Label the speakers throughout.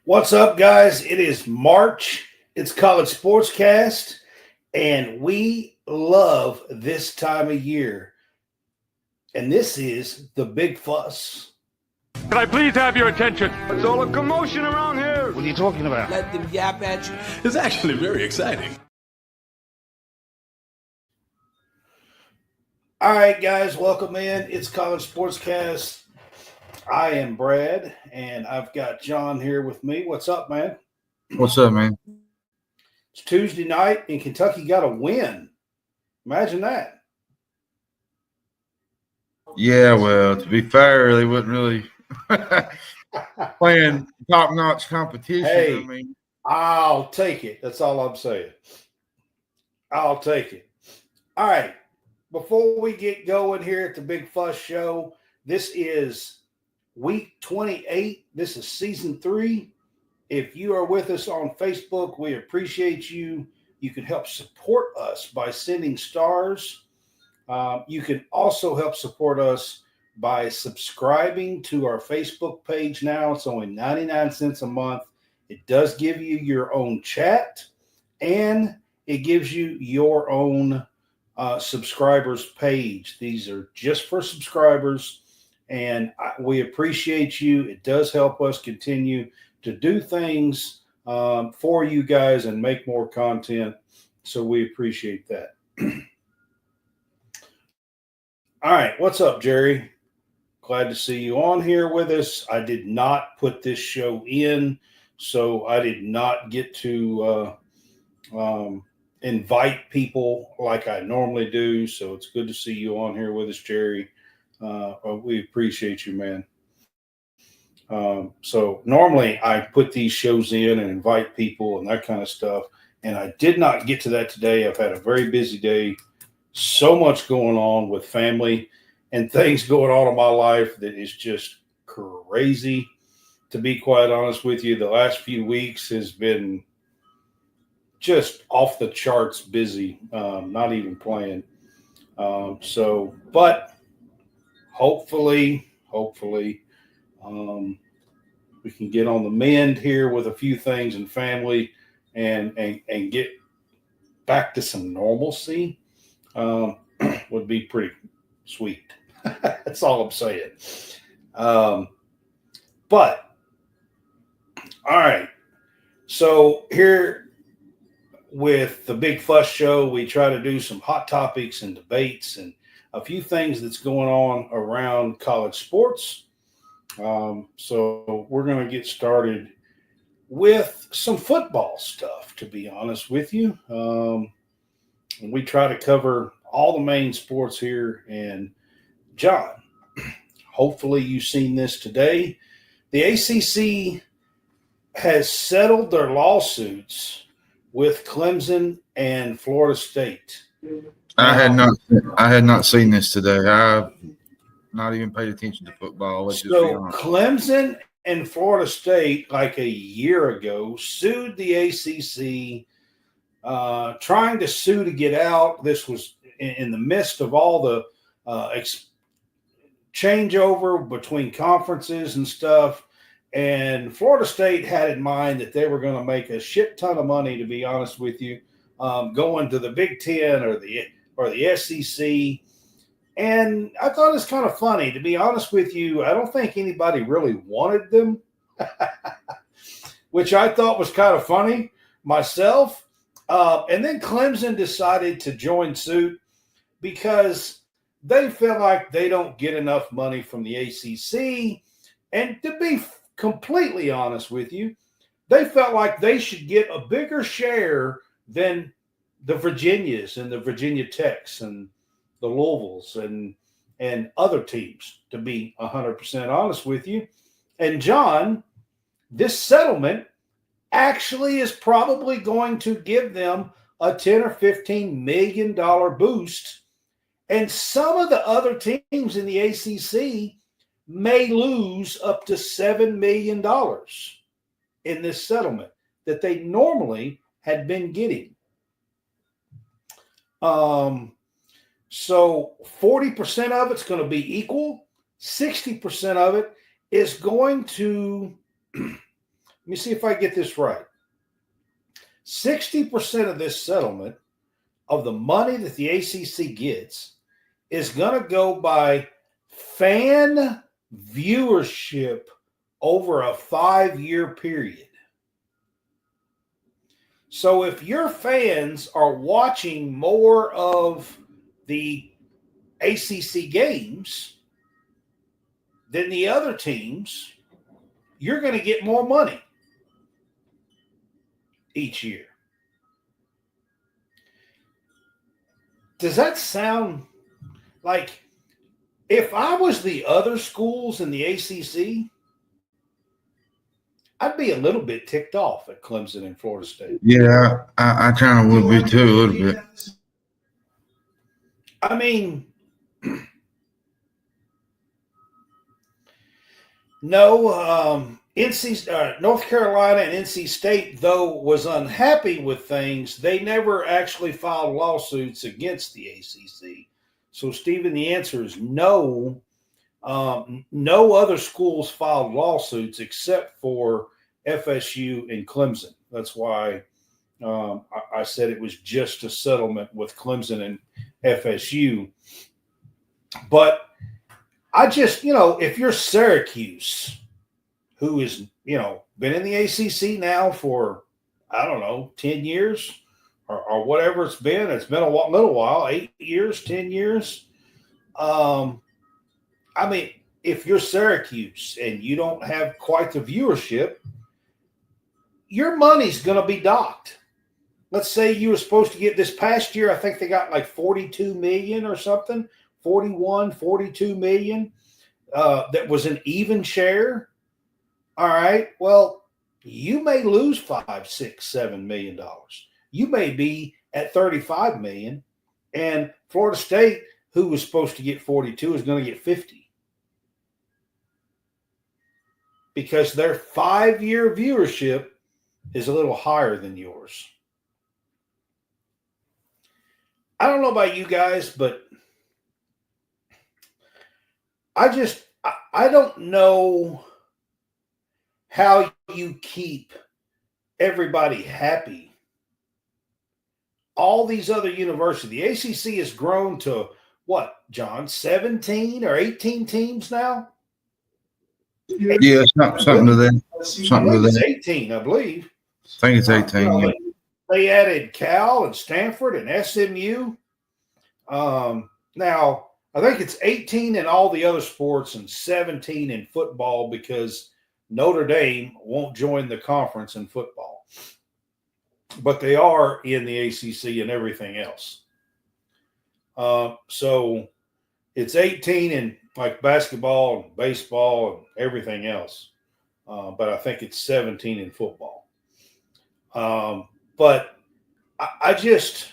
Speaker 1: What's up, guys? It is March. It's College SportsCast, and we love this time of year. And this is the Big Fuss.
Speaker 2: Can I please have your attention? There's all a commotion around here.
Speaker 3: What are you talking about?
Speaker 4: Let them yap at you.
Speaker 5: It's actually very exciting.
Speaker 1: All right, guys, welcome in. It's College SportsCast. I am Brad, and I've got John here with me. What's up, man?
Speaker 6: What's up, man?
Speaker 1: It's Tuesday night, and Kentucky got a win. Imagine that.
Speaker 6: Yeah, well, to be fair, they wasn't really playing top-notch competition.
Speaker 1: Hey,
Speaker 6: I mean,
Speaker 1: I'll take it. That's all I'm saying. I'll take it. All right. Before we get going here at the Big Fuss Show, this is week 28. This is season 3. If you are with us on Facebook, we appreciate you. You can help support us by sending stars. You can also help support us by subscribing to our Facebook page now. It's only 99 cents a month. It does give you your own chat, and it gives you your own subscribers page. These are just for subscribers, and we appreciate you. It does help us continue to do things for you guys and make more content, so we appreciate that. All right, what's up, Jerry? Glad to see you on here with us. I did not put this show in, so I did not get to invite people like I normally do, so it's good to see you on here with us, Jerry. We appreciate you, man. So normally I put these shows in and invite people and that kind of stuff, and I did not get to that today. I've had a very busy day, so much going on with family and things going on in my life that is just crazy. To be quite honest with you, the last few weeks has been just off the charts busy, not even playing. But hopefully, we can get on the mend here with a few things in family and get back to some normalcy. Would be pretty sweet. That's all I'm saying. But all right. So here with the Big Fuss Show, we try to do some hot topics and debates and a few things that's going on around college sports. So we're going to get started with some football stuff, to be honest with you. We try to cover all the main sports here. And John, hopefully you've seen this today. The ACC has settled their lawsuits with Clemson and Florida State.
Speaker 6: I had not seen this today. I've not even paid attention to football. Let's just be honest.
Speaker 1: Clemson and Florida State, like a year ago, sued the ACC, trying to sue to get out. This was in the midst of all the changeover between conferences and stuff. And Florida State had in mind that they were going to make a shit ton of money, to be honest with you, going to the Big Ten or the SEC. And I thought it was kind of funny, to be honest with you. I don't think anybody really wanted them, which I thought was kind of funny myself. And then Clemson decided to join suit because they feel like they don't get enough money from the ACC. And to be completely honest with you, they felt like they should get a bigger share than the Virginias and the Virginia Techs and the Louisvilles and other teams, to be 100% honest with you. And John, this settlement actually is probably going to give them a $10 or $15 million boost. And some of the other teams in the ACC may lose up to $7 million in this settlement that they normally had been getting. So 40% of it's going to be equal. 60% of it is going to me see if I get this right. 60% of this settlement of the money that the ACC gets is going to go by fan viewership over a 5-year period. So if your fans are watching more of the ACC games than the other teams, you're going to get more money each year. Does that sound like, if I was the other schools in the ACC, I'd be a little bit ticked off at Clemson and Florida State.
Speaker 6: Yeah, I kind of would be too, a little bit.
Speaker 1: I mean, no, North Carolina and NC State, though, was unhappy with things. They never actually filed lawsuits against the ACC. So, Stephen, the answer is no. No other schools filed lawsuits except for FSU and Clemson. That's why I said it was just a settlement with Clemson and FSU. But I just, if you're Syracuse, who is, been in the ACC now for, 10 years or whatever it's been a little while, 8 years, 10 years. If you're Syracuse and you don't have quite the viewership, your money's going to be docked. Let's say you were supposed to get this past year, I think they got like 42 million or something, 41, 42 million. That was an even share. All right. Well, you may lose $5, $6, $7 million. You may be at 35 million, and Florida State, who was supposed to get 42, is going to get 50. Because their 5-year viewership is a little higher than yours. I don't know about you guys, but I don't know how you keep everybody happy. All these other universities, the ACC has grown to what, John, 17 or 18 teams now?
Speaker 6: Yeah, something to that. Something to
Speaker 1: It's
Speaker 6: that.
Speaker 1: 18, I believe.
Speaker 6: I think it's 18. Yeah.
Speaker 1: They added Cal and Stanford and SMU. Now, I think it's 18 in all the other sports and 17 in football because Notre Dame won't join the conference in football. But they are in the ACC and everything else. So it's 18 in like basketball and baseball and everything else. But I think it's 17 in football. But I just,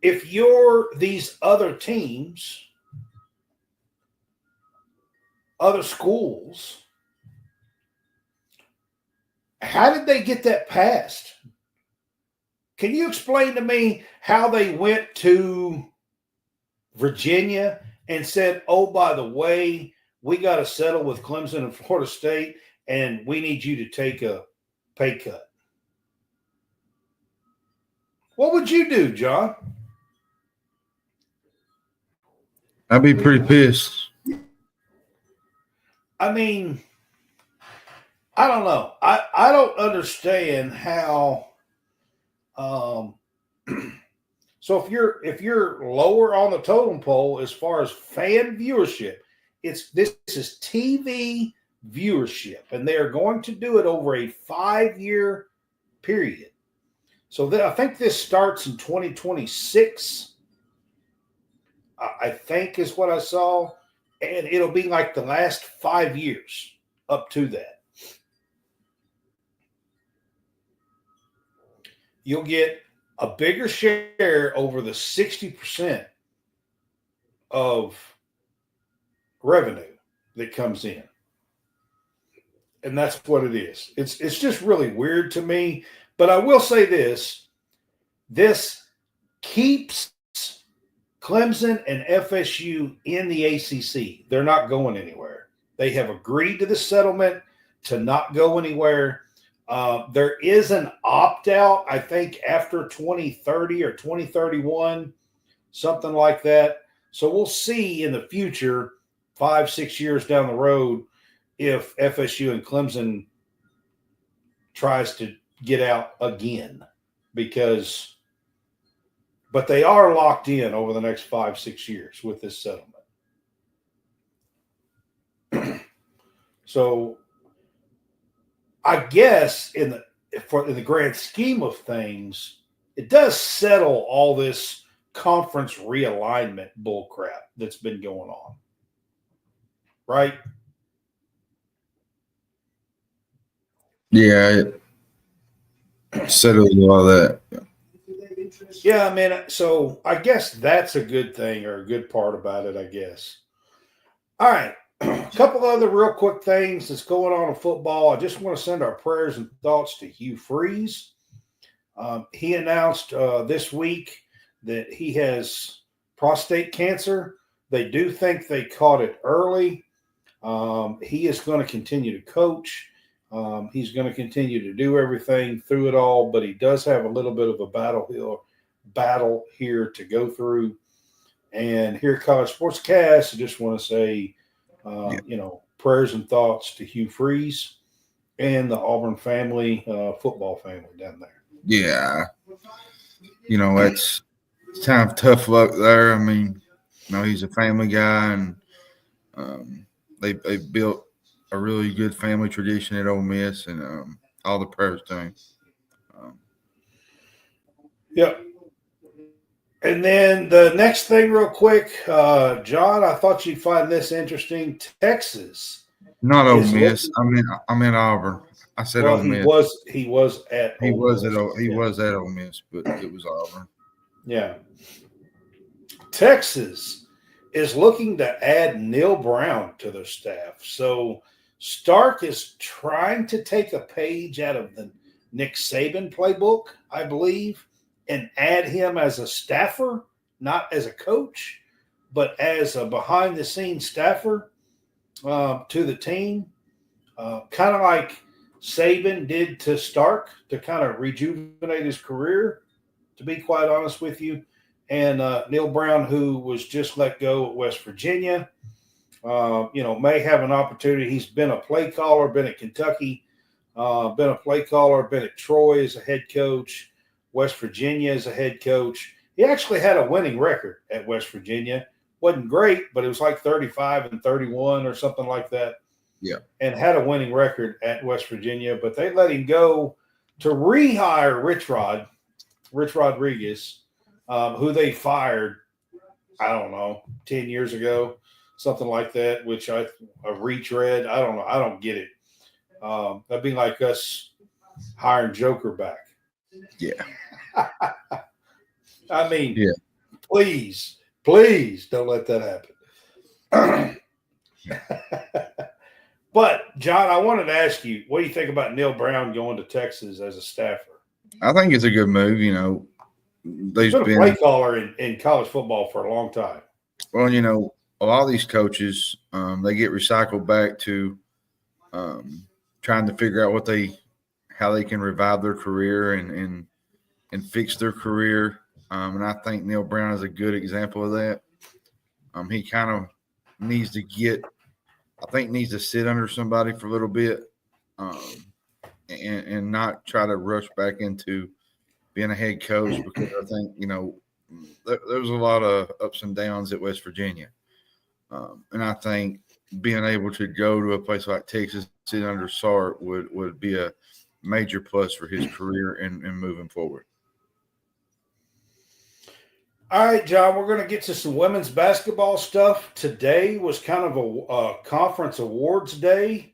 Speaker 1: if you're these other teams, other schools, how did they get that passed? Can you explain to me how they went to Virginia and said, oh, by the way, we got to settle with Clemson and Florida State, and we need you to take a pay cut? What would you do, John?
Speaker 6: I'd be pretty pissed.
Speaker 1: I mean, I don't know. I don't understand how. So if you're lower on the totem pole as far as fan viewership, this is TV viewership, and they are going to do it over a 5-year period. So I think this starts in 2026. I think is what I saw, and it'll be like the last 5 years up to that. You'll get a bigger share over the 60% of revenue that comes in. And that's what it is. It's just really weird to me. But I will say this keeps Clemson and FSU in the ACC. They're not going anywhere. They have agreed to the settlement to not go anywhere. There is an opt-out, I think, after 2030 or 2031, something like that. So we'll see in the future, 5-6 years down the road, if FSU and Clemson tries to get out again, but they are locked in over the next 5-6 years with this settlement. So I guess in the grand scheme of things, it does settle all this conference realignment bullcrap that's been going on, right?
Speaker 6: Yeah, it settles all that.
Speaker 1: Yeah, I mean, so I guess that's a good thing or a good part about it, I guess. All right. A couple other real quick things that's going on in football. I just want to send our prayers and thoughts to Hugh Freeze. He announced this week that he has prostate cancer. They do think they caught it early. He is going to continue to coach. He's going to continue to do everything through it all, but he does have a little bit of a battle here to go through. And here at College SportsCast, I just want to say, prayers and thoughts to Hugh Freeze and the Auburn family, football family down there.
Speaker 6: Yeah. It's kind of tough luck there. I mean, he's a family guy, and they built a really good family tradition at Ole Miss, and all the prayers to him.
Speaker 1: Yep. And then the next thing real quick, John, I thought you'd find this interesting. Texas.
Speaker 6: Not Ole Miss. I meant Auburn. I said Ole Miss.
Speaker 1: He was at
Speaker 6: Ole Miss, but it was Auburn.
Speaker 1: Yeah. Texas is looking to add Neil Brown to their staff. So Stark is trying to take a page out of the Nick Saban playbook, I believe, and add him as a staffer, not as a coach, but as a behind-the-scenes staffer to the team, kind of like Saban did to Stark to kind of rejuvenate his career, to be quite honest with you. And Neil Brown, who was just let go at West Virginia, may have an opportunity. He's been a play caller, been at Kentucky, been a play caller, been at Troy as a head coach, West Virginia as a head coach. He actually had a winning record at West Virginia. Wasn't great, but it was like 35-31 or something like that.
Speaker 6: Yeah. And
Speaker 1: had a winning record at West Virginia, but they let him go to rehire Rich Rodriguez, who they fired, I don't know, 10 years ago, something like that, which a retread. I don't know. I don't get it. That'd be like us hiring Joker back.
Speaker 6: Yeah.
Speaker 1: I mean, please don't let that happen. But, John, I wanted to ask you, what do you think about Neil Brown going to Texas as a staffer?
Speaker 6: I think it's a good move.
Speaker 1: He's been a play caller in college football for a long time.
Speaker 6: Well, a lot of these coaches, they get recycled back to trying to figure out how they can revive their career and fix their career. And I think Neil Brown is a good example of that. He kind of needs to sit under somebody for a little bit and not try to rush back into being a head coach, because I think, there's a lot of ups and downs at West Virginia. And I think being able to go to a place like Texas, sit under Sark would be a major plus for his career and moving forward.
Speaker 1: All right, John, we're going to get to some women's basketball stuff. Today was kind of a conference awards day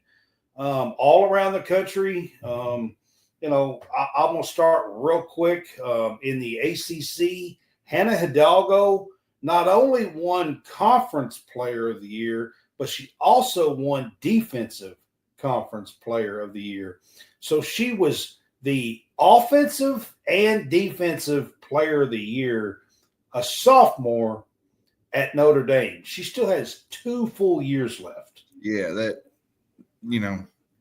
Speaker 1: all around the country. I'm going to start real quick. In the ACC, Hannah Hidalgo not only won Conference Player of the Year, but she also won Defensive Conference Player of the Year. So she was the Offensive and Defensive Player of the Year, a sophomore at Notre Dame. She still has 2 full years left.
Speaker 6: Yeah,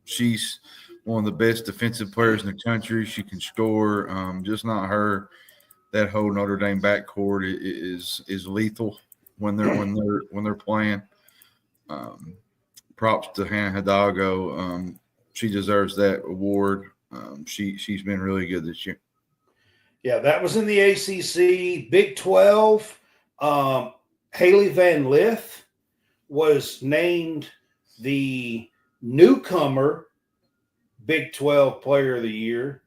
Speaker 6: she's one of the best defensive players in the country. She can score. Just not her. That whole Notre Dame backcourt is lethal when they're playing. Props to Hannah Hidalgo. She deserves that award. She's been really good this year.
Speaker 1: Yeah, that was in the ACC. Big 12. Haley Van Lith was named the newcomer Big 12 Player of the Year,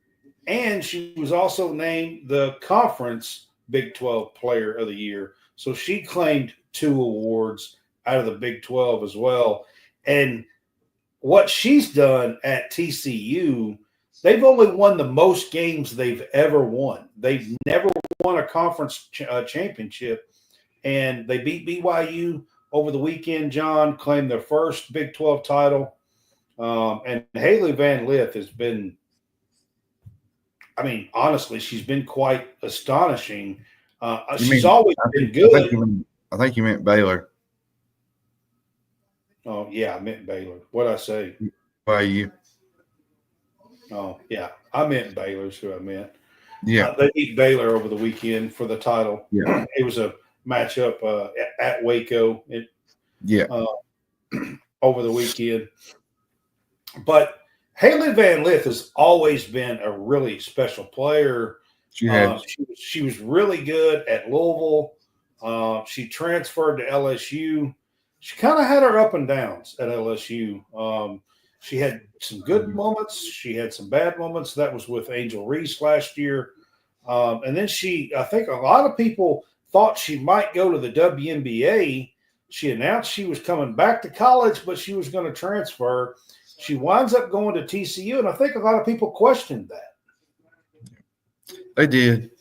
Speaker 1: and she was also named the conference Big 12 Player of the Year. So she claimed 2 awards out of the Big 12 as well. And what she's done at TCU, they've only won the most games they've ever won. They've never won a conference championship, and they beat BYU over the weekend, John, claimed their first Big 12 title. And Haley Van Lith has been, honestly, she's been quite astonishing. She's always been good.
Speaker 6: I think you meant Baylor.
Speaker 1: Oh, yeah, I meant Baylor. What'd I say?
Speaker 6: BYU.
Speaker 1: Oh, yeah, I meant Baylor's who I meant.
Speaker 6: Yeah.
Speaker 1: They beat Baylor over the weekend for the title.
Speaker 6: Yeah.
Speaker 1: It was a matchup at Waco. Over the weekend. But Haley Van Lith has always been a really special player. She was really good at Louisville. She transferred to LSU. She kind of had her up and downs at LSU. She had some good moments. She had some bad moments. That was with Angel Reese last year. And then I think a lot of people thought she might go to the WNBA. She announced she was coming back to college, but she was going to transfer. She winds up going to TCU, and I think a lot of people questioned that.
Speaker 6: They did.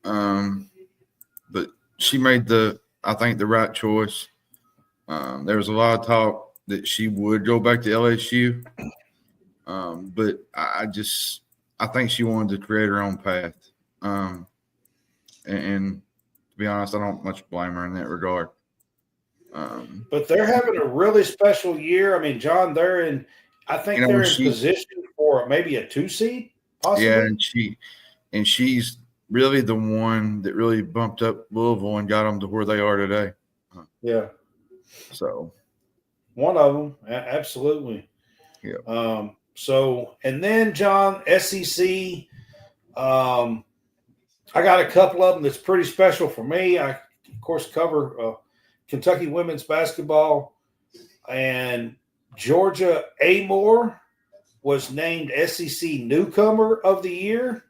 Speaker 6: But she made the right choice. There was a lot of talk that she would go back to LSU. But I think she wanted to create her own path. And to be honest, I don't much blame her in that regard.
Speaker 1: But they're having a really special year. John, they're in position for maybe a 2 seed, possibly.
Speaker 6: Yeah, and she's really the one that really bumped up Louisville and got them to where they are today.
Speaker 1: Yeah.
Speaker 6: So
Speaker 1: one of them, absolutely.
Speaker 6: Yeah.
Speaker 1: And then John, SEC. I got a couple of them that's pretty special for me. I, of course, cover Kentucky women's basketball, and Georgia Amore was named SEC Newcomer of the Year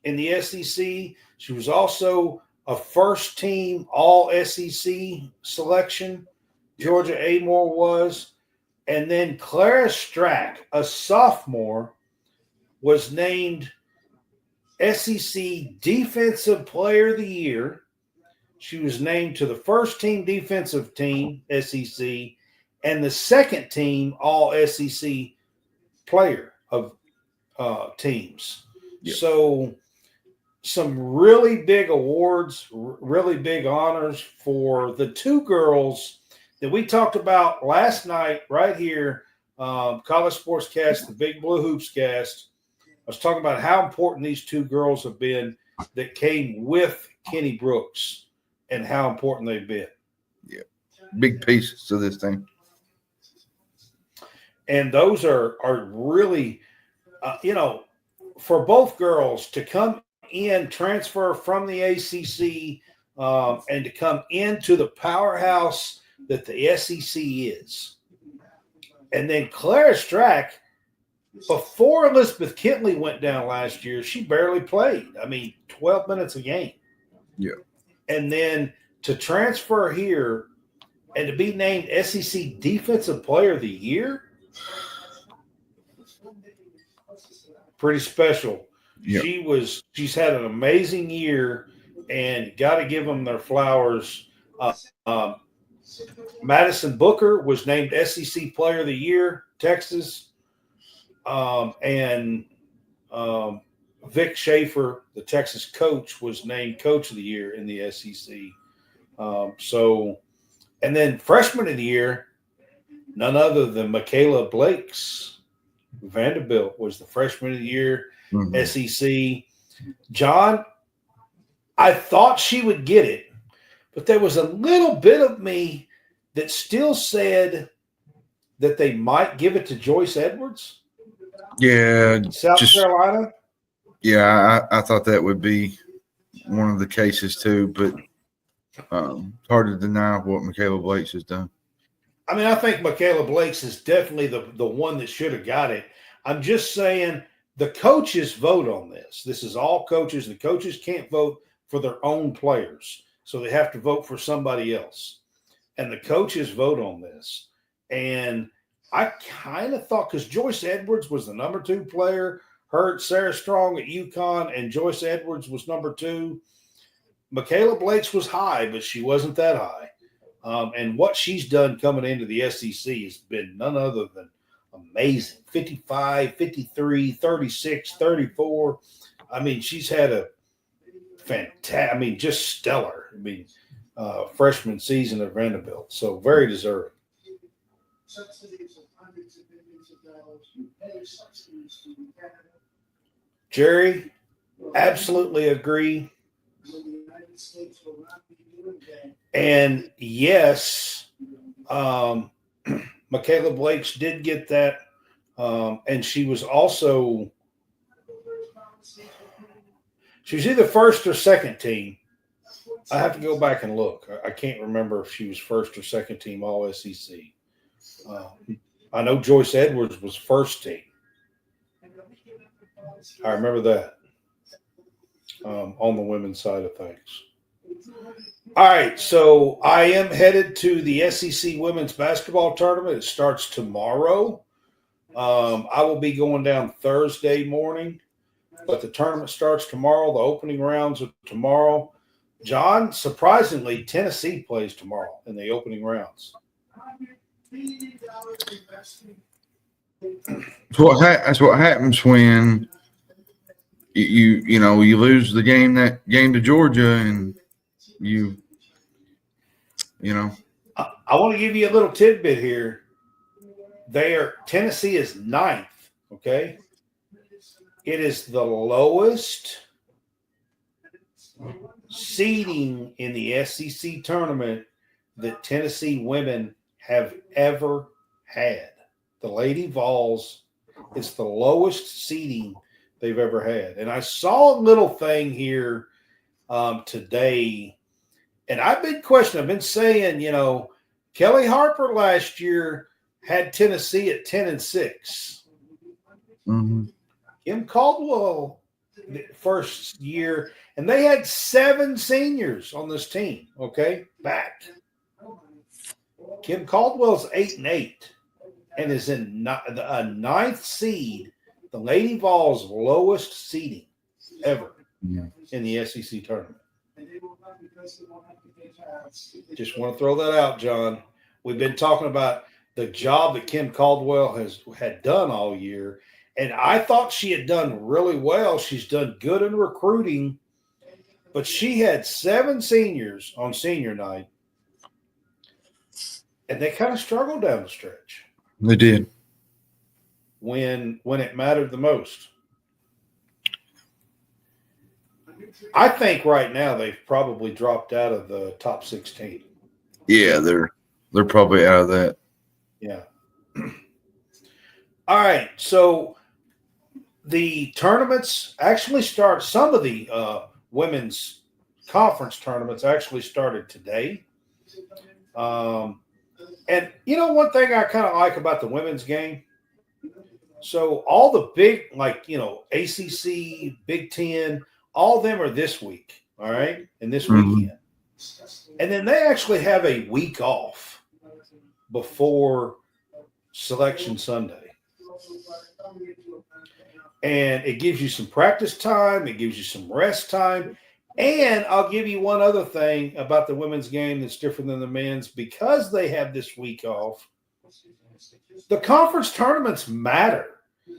Speaker 1: in the SEC. She was also a first-team All-SEC selection. Georgia Amore was. And then Clara Strack, a sophomore, was named SEC Defensive Player of the Year. She was named to the first-team defensive team, SEC, and the second-team All-SEC player of teams. Yep. So some really big awards, really big honors for the 2 girls that we talked about last night right here, College SportsCast, the Big Blue Hoops cast. I was talking about how important these 2 girls have been that came with Kenny Brooks and how important they've been.
Speaker 6: Yeah. Big pieces to this thing.
Speaker 1: And those are really, for both girls to come in, transfer from the ACC, and to come into the powerhouse that the SEC is. And then Clara Strack, before Elizabeth Kentley went down last year, she barely played. 12 minutes a game.
Speaker 6: Yeah.
Speaker 1: And then to transfer here and to be named SEC Defensive Player of the Year, pretty special. Yep. She's had an amazing year, and got to give them their flowers. Madison Booker was named SEC Player of the Year, Texas, and Vic Schaefer, the Texas coach, was named Coach of the Year in the SEC. And then Freshman of the Year, none other than Michaela Blakes Vanderbilt was the freshman of the year,
Speaker 6: Mhm.
Speaker 1: SEC. John, I thought she would get it, but there was a little bit of me that still said that they might give it to Joyce Edwards,
Speaker 6: Yeah,
Speaker 1: South
Speaker 6: just
Speaker 1: Carolina.
Speaker 6: yeah, I thought that would be one of the cases too, but hard to deny what Michaela Blakes has done.
Speaker 1: I mean, I think Michaela Blakes is definitely the one that should have got it. I'm just saying the coaches vote on this. This is all coaches. The coaches can't vote for their own players, so they have to vote for somebody else. And the coaches vote on this. And I kind of thought, because Joyce Edwards was the number 2 player, Sarah Strong at UConn, and Joyce Edwards was number 2. Michaela Blakes was high, but she wasn't that high. And what she's done coming into the SEC has been none other than amazing. 55, 53, 36, 34. I mean, she's had a fantastic, just stellar. Freshman season at Vanderbilt. So very deserving. Jerry, absolutely agree. And yes, Michaela Blakes did get that. And she was either first or second team. I have to go back and look. I can't remember if she was first or second team All SEC. I know Joyce Edwards was first team. I remember that on the women's side of things. All right, so I am headed to the SEC Women's Basketball Tournament. It starts tomorrow. I will be going down Thursday morning, but the tournament starts tomorrow. The opening rounds are tomorrow. John, surprisingly, Tennessee plays tomorrow in the opening rounds.
Speaker 6: That's what happens when you lose the game to Georgia, and
Speaker 1: I want to give you a little tidbit here. Tennessee is 9th, okay? It is the lowest seeding in the SEC tournament that Tennessee women have ever had. The Lady Vols is the lowest seeding they've ever had. And I saw a little thing here today, and I've been questioning. I've been saying, Kelly Harper last year had Tennessee at 10-6.
Speaker 6: Mm-hmm.
Speaker 1: Kim Caldwell first year, and they had 7 seniors on this team, okay, back. Kim Caldwell's 8-8 and is in a 9th seed, the Lady Vols' lowest seeding ever in the SEC tournament. Just want to throw that out, John. We've been talking about the job that Kim Caldwell had done all year, and I thought she had done really well. She's done good in recruiting, but she had 7 seniors on senior night, and they kind of struggled down the stretch.
Speaker 6: They did.
Speaker 1: When it mattered the most. I think right now they've probably dropped out of the top 16.
Speaker 6: Yeah, they're probably out of that.
Speaker 1: Yeah. All right, so the tournaments actually start. Some of the women's conference tournaments actually started today. And one thing I kind of like about the women's game. So all the big, ACC, Big Ten, all of them are this week, all right, and this weekend. And then they actually have a week off before Selection Sunday. And it gives you some practice time. It gives you some rest time. And I'll give you one other thing about the women's game that's different than the men's. Because they have this week off, the conference tournaments matter.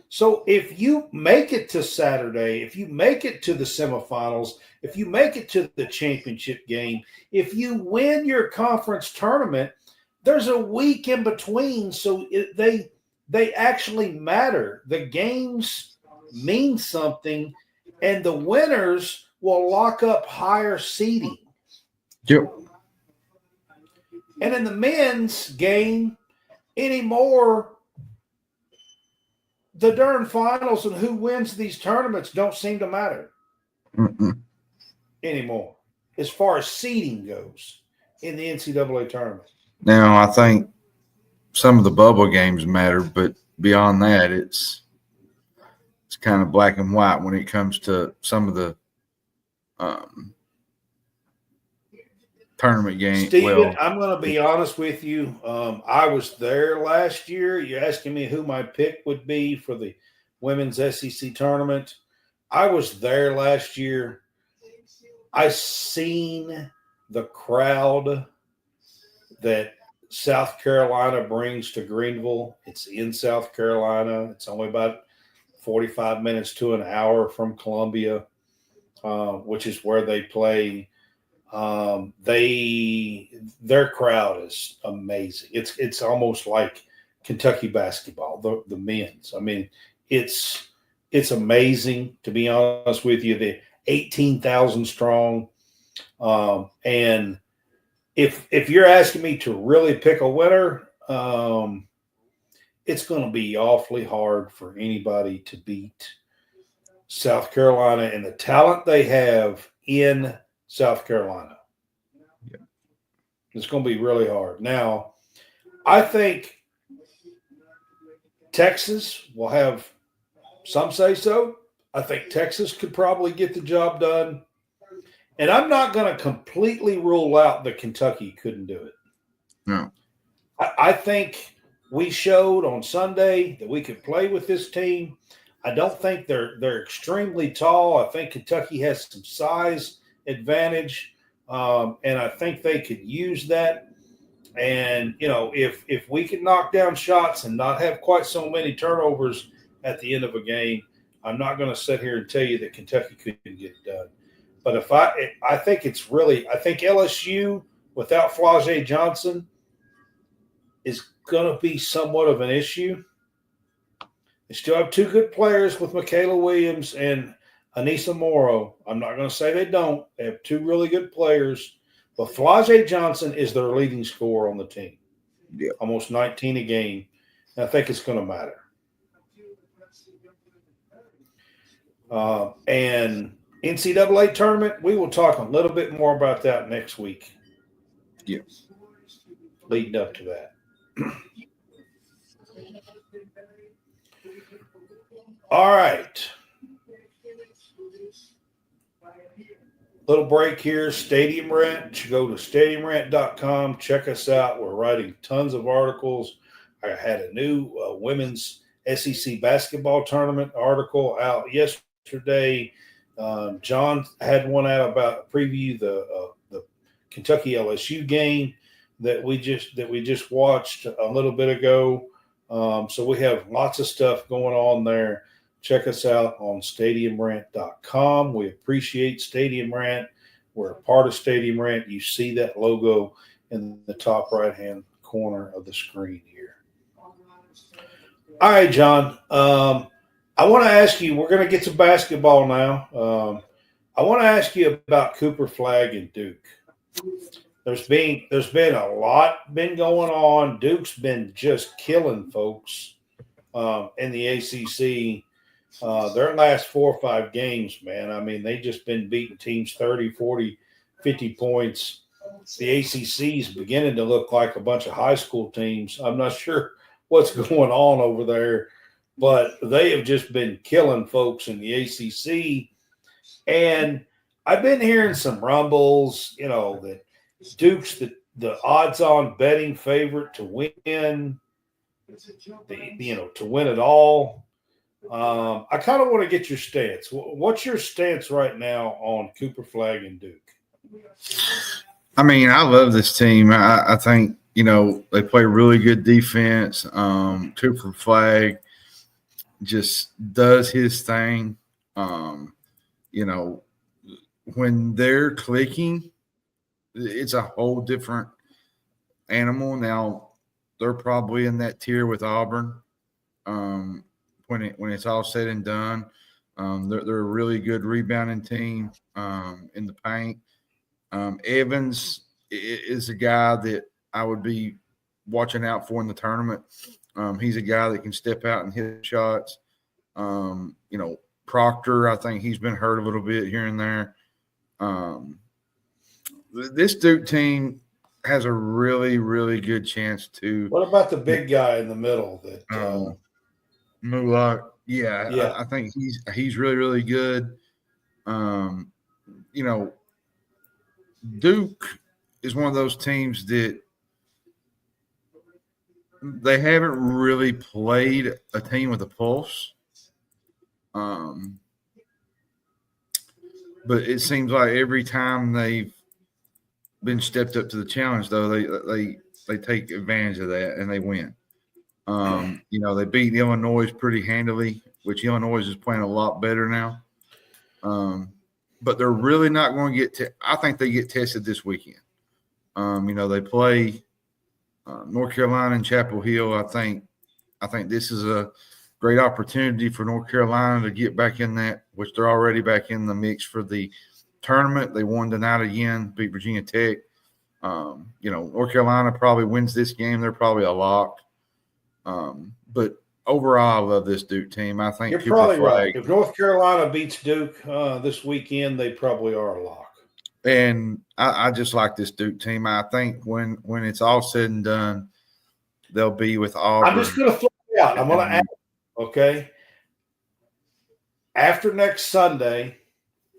Speaker 1: So if you make it to Saturday, if you make it to the semifinals, if you make it to the championship game, if you win your conference tournament, there's a week in between. So they actually matter. The games mean something, and the winners will lock up higher seeding.
Speaker 6: Yep.
Speaker 1: And in the men's game anymore, the darn finals and who wins these tournaments don't seem to matter anymore as far as seeding goes in the NCAA tournament.
Speaker 6: Now, I think some of the bubble games matter, but beyond that, it's kind of black and white when it comes to some of the tournament games.
Speaker 1: Steven, I'm going to be honest with you. I was there last year. You're asking me who my pick would be for the women's SEC tournament. I was there last year. I seen the crowd that South Carolina brings to Greenville. It's in South Carolina. It's only about 45 minutes to an hour from Columbia, which is where they play. Their crowd is amazing. It's almost like Kentucky basketball, the men's. I mean, it's amazing, to be honest with you. They're 18,000 strong. And if you're asking me to really pick a winner, it's going to be awfully hard for anybody to beat South Carolina and the talent they have in South Carolina.
Speaker 6: Yep.
Speaker 1: It's going to be really hard. Now, I think Texas will have some say so. I think Texas could probably get the job done. And I'm not going to completely rule out that Kentucky couldn't do it.
Speaker 6: No.
Speaker 1: I think we showed on Sunday that we could play with this team. I don't think they're extremely tall. I think Kentucky has some size advantage, and I think they could use that. And, you know, if we can knock down shots and not have quite so many turnovers at the end of a game, I'm not going to sit here and tell you that Kentucky couldn't get it done. But I think LSU without Flagg Johnson is going to be somewhat of an issue. They still have two good players with Michaela Williams and Anissa Morrow. I'm not going to say they don't. They have two really good players. But Flagg Johnson is their leading scorer on the team.
Speaker 6: Yeah.
Speaker 1: Almost 19 a game. And I think it's going to matter. And NCAA tournament, we will talk a little bit more about that next week.
Speaker 6: Yes.
Speaker 1: Leading up to that. All right. Little break here. Stadium Rent. Go to stadiumrent.com. Check us out. We're writing tons of articles. I had a new women's SEC basketball tournament article out yesterday. John had one out about preview the Kentucky LSU game that we just watched a little bit ago. So we have lots of stuff going on there. Check us out on stadiumrent.com. We appreciate Stadium Rent. We're a part of Stadium Rent. You see that logo in the top right-hand corner of the screen here. All right, John. I want to ask you, we're going to get to basketball now. I want to ask you about Cooper Flagg and Duke. There's been a lot been going on. Duke's been just killing folks in the ACC. Their last 4 or 5 games, man, I mean, they just been beating teams 30, 40, 50 points. The ACC is beginning to look like a bunch of high school teams. I'm not sure what's going on over there, but they have just been killing folks in the ACC. And I've been hearing some rumbles, you know, that Duke's the odds-on betting favorite to win, to win it all. I kind of want to get your stance. What's your stance right now on Cooper Flagg and Duke?
Speaker 6: I mean, I love this team. I think, you know, they play really good defense. Cooper Flagg just does his thing. You know, when they're clicking, it's a whole different animal. Now, they're probably in that tier with Auburn. when it's all said and done. They're a really good rebounding team in the paint. Evans is a guy that I would be watching out for in the tournament. He's a guy that can step out and hit shots. Proctor, I think he's been hurt a little bit here and there. This Duke team has a really, really good chance to.
Speaker 1: What about the big guy in the middle? That
Speaker 6: Mulak? Yeah.
Speaker 1: Yeah.
Speaker 6: I think he's really, really good. Duke is one of those teams that they haven't really played a team with a pulse. But it seems like every time they've been stepped up to the challenge, though, they take advantage of that and they win. They beat Illinois pretty handily, which Illinois is playing a lot better now. But they're really not going to get I think they get tested this weekend. They play North Carolina and Chapel Hill. I think this is a great opportunity for North Carolina to get back in that, which they're already back in the mix for the tournament. They won tonight again, beat Virginia Tech. North Carolina probably wins this game. They're probably a lock. But overall, I love this Duke team. I think
Speaker 1: you're probably right. If North Carolina beats Duke this weekend, they probably are a lock.
Speaker 6: And I just like this Duke team. I think when it's all said and done, they'll be with Auburn.
Speaker 1: I'm just going to throw it out. I'm going to add, okay? After next Sunday,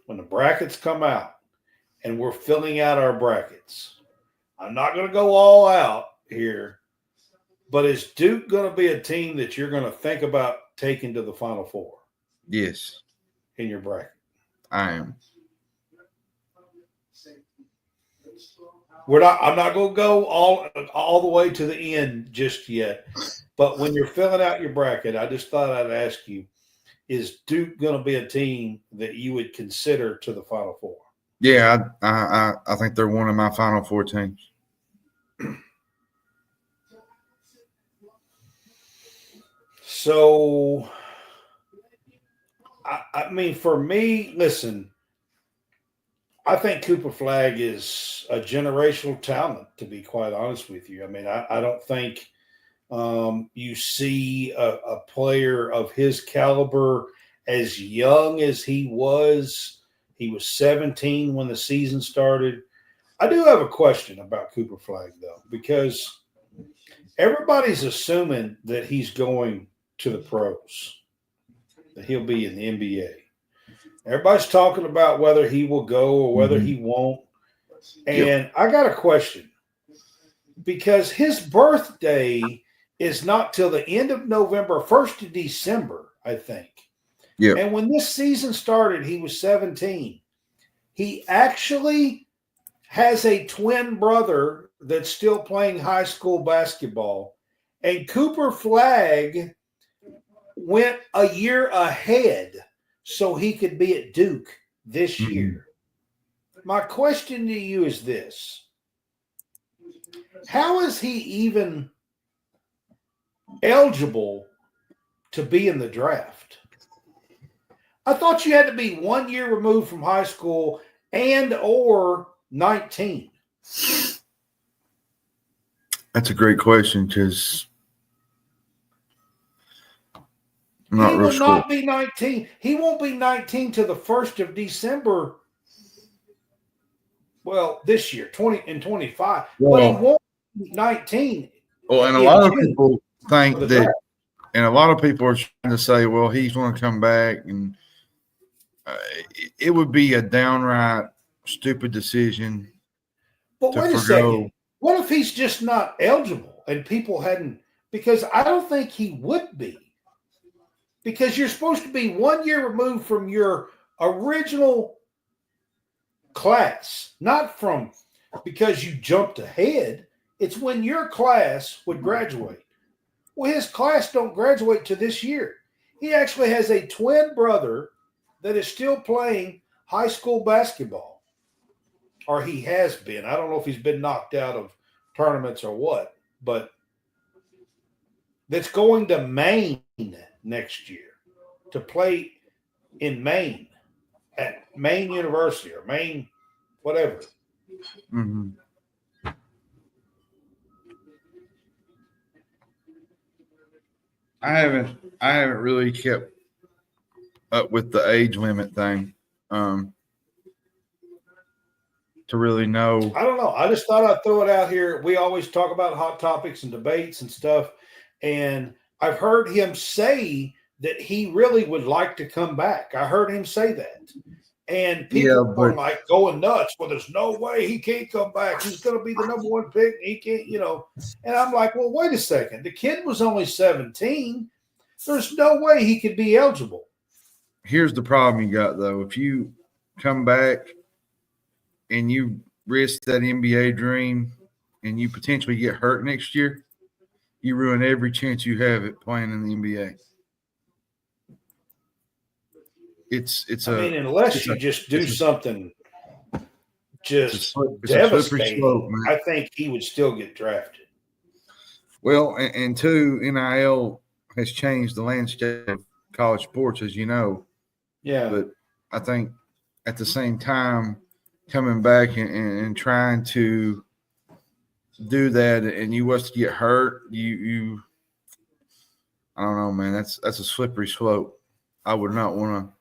Speaker 1: when the brackets come out and we're filling out our brackets, I'm not going to go all out here, but is Duke going to be a team that you're going to think about taking to the Final Four?
Speaker 6: Yes.
Speaker 1: In your bracket?
Speaker 6: I am.
Speaker 1: I'm not going to go all the way to the end just yet. But when you're filling out your bracket, I just thought I'd ask you, is Duke going to be a team that you would consider to the Final Four?
Speaker 6: Yeah, I think they're one of my Final Four teams.
Speaker 1: So, I mean, for me, listen, I think Cooper Flagg is a generational talent, to be quite honest with you. I mean, I don't think you see a player of his caliber as young as he was. He was 17 when the season started. I do have a question about Cooper Flagg, though, because everybody's assuming that he's going to the pros, that he'll be in the NBA. Everybody's talking about whether he will go or whether he won't. And I got a question, because his birthday is not till the end of November, 1st of December, I think.
Speaker 6: Yeah.
Speaker 1: And when this season started, he was 17. He actually has a twin brother that's still playing high school basketball. And Cooper Flagg went a year ahead so he could be at Duke this year. My question to you is this. How is he even eligible to be in the draft? I thought you had to be 1 year removed from high school and or 19.
Speaker 6: That's a great question, because I'm not real sure.
Speaker 1: Not be 19. He won't be 19 to the 1st of December. Well, this year, 20 and 25. But he won't be 19.
Speaker 6: Well, and a lot of people think that, and a lot of people are trying to say, well, he's going to come back, and it would be a downright stupid decision.
Speaker 1: But wait a second. What if he's just not eligible and people hadn't? Because I don't think he would be. Because you're supposed to be 1 year removed from your original class, not from because you jumped ahead. It's when your class would graduate. Well, his class don't graduate to this year. He actually has a twin brother that is still playing high school basketball, or he has been. I don't know if he's been knocked out of tournaments or what, but that's going to Maine next year to play in Maine at Maine University or Maine, whatever.
Speaker 6: Mm-hmm. I haven't really kept up with the age limit thing to really know.
Speaker 1: I don't know. I just thought I'd throw it out here. We always talk about hot topics and debates and stuff. And I've heard him say that he really would like to come back. I heard him say that. And people are like going nuts. Well, there's no way he can't come back. He's going to be the number one pick. He can't, And I'm like, well, wait a second. The kid was only 17. There's no way he could be eligible.
Speaker 6: Here's the problem you got, though. If you come back and you risk that NBA dream and you potentially get hurt next year, you ruin every chance you have at playing in the NBA.
Speaker 1: Unless you just do something just devastating, slope, I think he would still get drafted.
Speaker 6: Well, and two, NIL has changed the landscape of college sports, as you know.
Speaker 1: Yeah.
Speaker 6: But I think at the same time, coming back and trying to do that, and you was to get hurt, you I don't know, man. That's a slippery slope. I would not want to.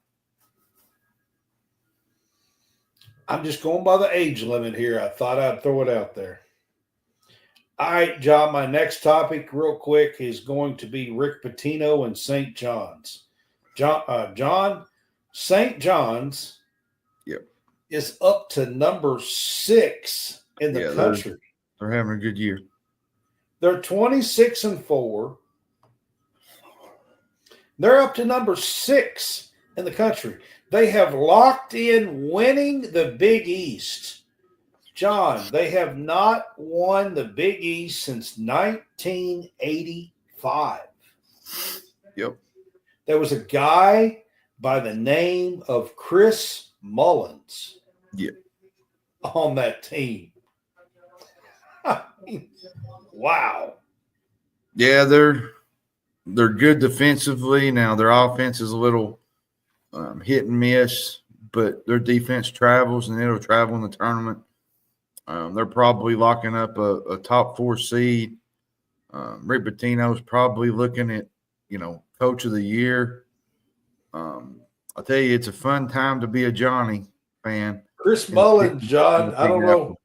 Speaker 1: I'm just going by the age limit here. I thought I'd throw it out there. All right, John, my next topic real quick is going to be Rick Pitino and St. John's. John, St. John's is up to number 6 in the country.
Speaker 6: They're having a good year.
Speaker 1: They're 26-4. They're up to number 6 in the country. They have locked in winning the Big East. John, they have not won the Big East since 1985.
Speaker 6: Yep.
Speaker 1: There was a guy by the name of Chris Mullins on that team. Wow.
Speaker 6: Yeah, they're good defensively. Now, their offense is a little hit and miss, but their defense travels, and it'll travel in the tournament. They're probably locking up a top 4 seed. Rick Pitino's probably looking at, coach of the year. I'll tell you, it's a fun time to be a Johnny fan.
Speaker 1: Chris Mullins, John, I don't know,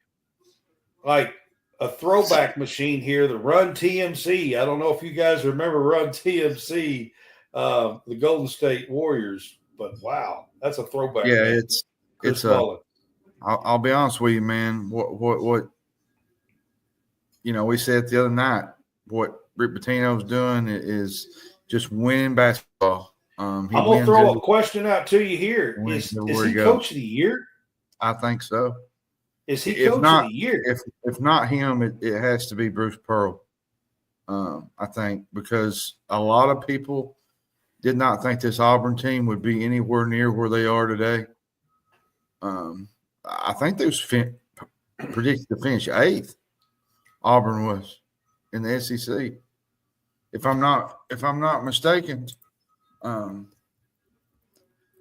Speaker 1: like a throwback machine here, the Run TMC. I don't know if you guys remember Run TMC, the Golden State Warriors, but wow, that's a throwback.
Speaker 6: Yeah,
Speaker 1: man.
Speaker 6: it's a. I'll be honest with you, man. What we said the other night. What Rick Pitino's doing is just winning basketball.
Speaker 1: I'm gonna throw a question out to you here. Is he coach of the year?
Speaker 6: I think so.
Speaker 1: Is he coach of the year?
Speaker 6: If not him, it has to be Bruce Pearl. I think, because a lot of people did not think this Auburn team would be anywhere near where they are today. I think they was predicted to finish 8th. Auburn was in the SEC. If I'm not mistaken, I'll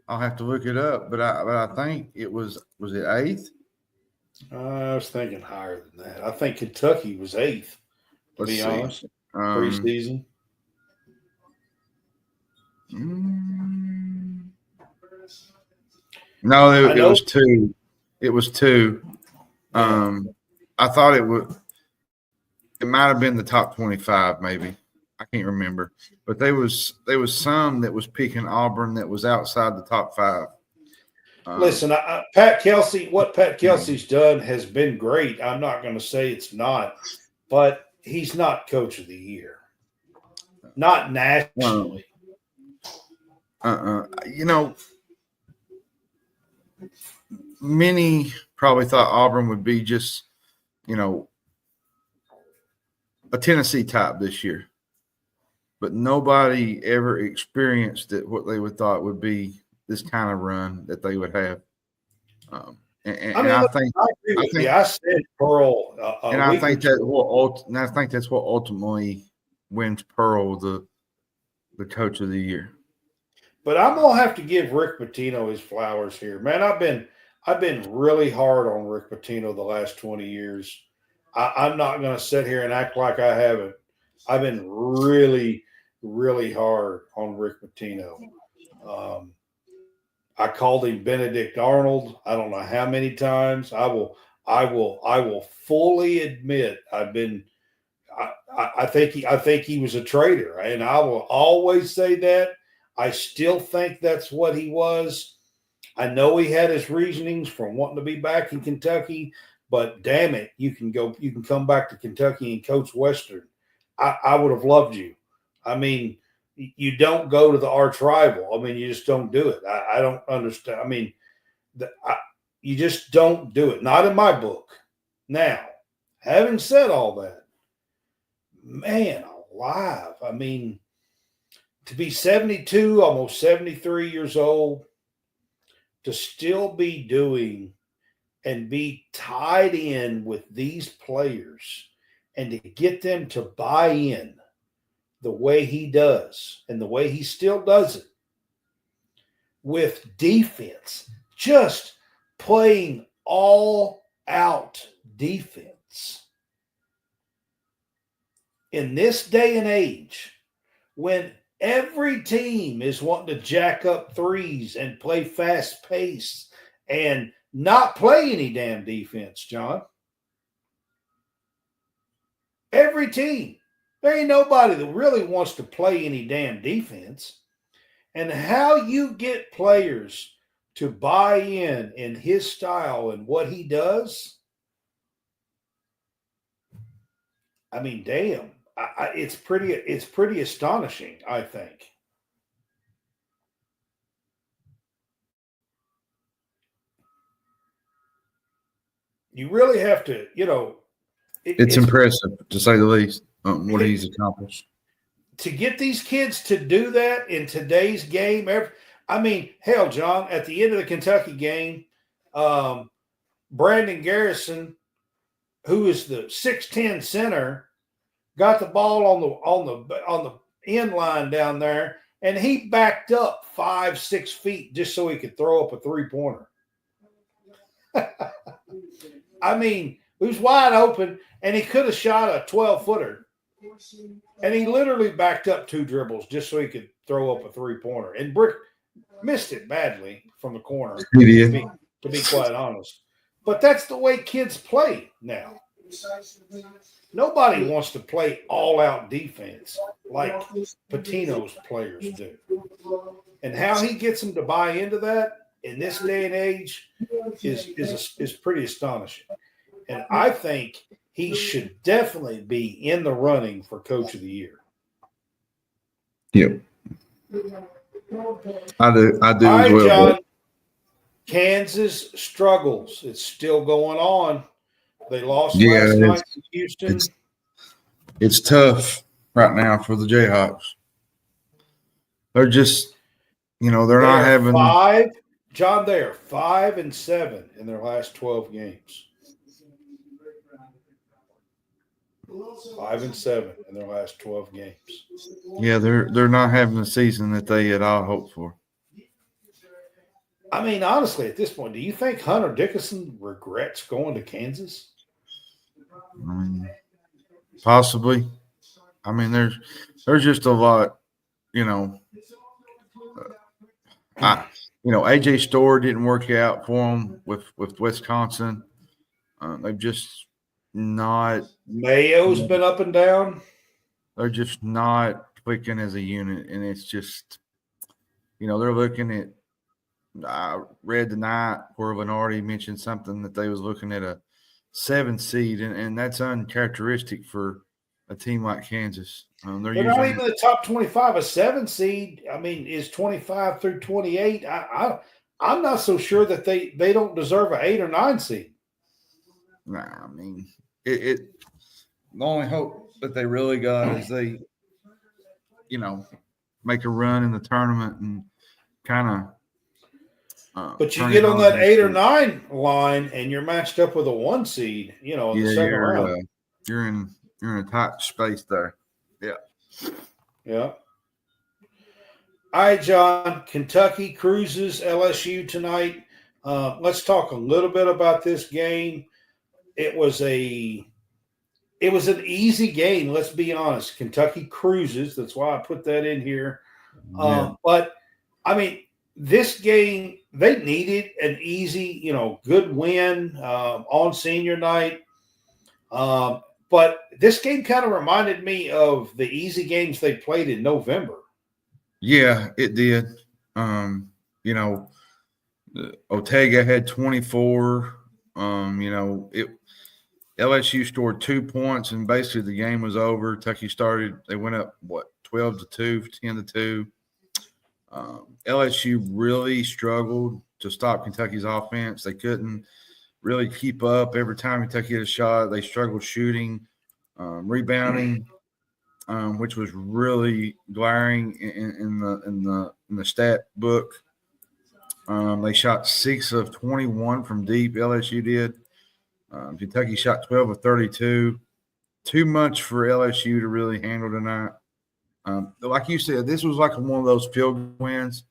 Speaker 6: have to look it up. But I think it was it 8th?
Speaker 1: I was thinking higher than that. I think Kentucky was 8th. To be honest, preseason.
Speaker 6: No, it was 2. It was 2. I thought it might have been the top 25, maybe. I can't remember. But there was some that was picking Auburn that was outside the top 5.
Speaker 1: Listen, Pat Kelsey, what Pat Kelsey's done has been great. I'm not going to say it's not, but he's not coach of the year. Not nationally.
Speaker 6: Many probably thought Auburn would be just, a Tennessee type this year. But nobody ever experienced what they would thought would be this kind of run that they would have. I think
Speaker 1: I said Pearl.
Speaker 6: I think that's what ultimately wins Pearl the coach of the year.
Speaker 1: But I'm gonna have to give Rick Pitino his flowers here, man. I've been really hard on Rick Pitino the last 20 years. I'm not gonna sit here and act like I haven't. I've been really, really hard on Rick Pitino. I called him Benedict Arnold. I don't know how many times. I will fully admit I've been. I think he was a traitor, and I will always say that. I still think that's what he was. I know he had his reasonings from wanting to be back in Kentucky, but damn it, you can come back to Kentucky and coach Western. I would have loved you. I mean, you don't go to the arch rival. I mean, you just don't do it. I don't understand. I mean, you just don't do it. Not in my book. Now, having said all that, man alive. I mean, to be 72, almost 73 years old, to still be doing and be tied in with these players and to get them to buy in the way he does and the way he still does it with defense, just playing all out defense. In this day and age, when every team is wanting to jack up threes and play fast pace and not play any damn defense, John. Every team. There ain't nobody that really wants to play any damn defense. And how you get players to buy in his style and what he does, I mean, damn. It's pretty astonishing, I think. You really have to,
Speaker 6: it's impressive, to say the least, what he's accomplished.
Speaker 1: To get these kids to do that in today's game, I mean, hell, John, at the end of the Kentucky game, Brandon Garrison, who is the 6'10" center, got the ball on the end line down there, and he backed up 5-6 feet just so he could throw up a 3-pointer. I mean, he was wide open, and he could have shot a 12-footer, and he literally backed up 2 dribbles just so he could throw up a 3-pointer. And Brick missed it badly from the corner, to be quite honest. But that's the way kids play now. Nobody wants to play all-out defense like Pitino's players do. And how he gets them to buy into that in this day and age is pretty astonishing. And I think he should definitely be in the running for Coach of the Year.
Speaker 6: Yep. I do
Speaker 1: All
Speaker 6: as well.
Speaker 1: John, Kansas struggles. It's still going on. They lost last night to Houston.
Speaker 6: It's tough right now for the Jayhawks. They're just, they're not having
Speaker 1: 5. John, they are 5-7 in their last 12 games. 5-7 in their last 12 games.
Speaker 6: Yeah, they're not having the season that they had all hoped for.
Speaker 1: I mean, honestly, at this point, do you think Hunter Dickinson regrets going to Kansas?
Speaker 6: I mean, possibly. I mean, there's just a lot, AJ Storr didn't work out for him with Wisconsin. They've just not.
Speaker 1: Mayo's been up and down.
Speaker 6: They're just not clicking as a unit, and it's just, they're looking at. I read tonight where Lenardi mentioned something that they was looking at a 7 seed, and that's uncharacteristic for a team like Kansas.
Speaker 1: They're not even the top 25. A 7 seed, I mean, is 25 through 28. I'm not so sure that they don't deserve an 8 or 9 seed.
Speaker 6: Nah, I mean, the only hope that they really got is they, make a run in the tournament and kind of.
Speaker 1: But you get on that 8 or 9 line, and you're matched up with a 1 seed. In the second round.
Speaker 6: You're in a tight space there. Yeah.
Speaker 1: Yeah. All right, John. Kentucky cruises LSU tonight. Let's talk a little bit about this game. It was an easy game. Let's be honest. Kentucky cruises. That's why I put that in here. But I mean, this game they needed an easy, good win on senior night. But this game kind of reminded me of the easy games they played in November.
Speaker 6: Yeah, it did. Ortega had 24. LSU scored 2 points, and basically the game was over. Kentucky they went up, 12-2, 10-2. LSU really struggled to stop Kentucky's offense. They couldn't really keep up. Every time Kentucky hit a shot, they struggled shooting, rebounding, which was really glaring in the stat book. They shot 6 of 21 from deep. LSU did. Kentucky shot 12 of 32. Too much for LSU to really handle tonight. Like you said, this was like one of those field wins.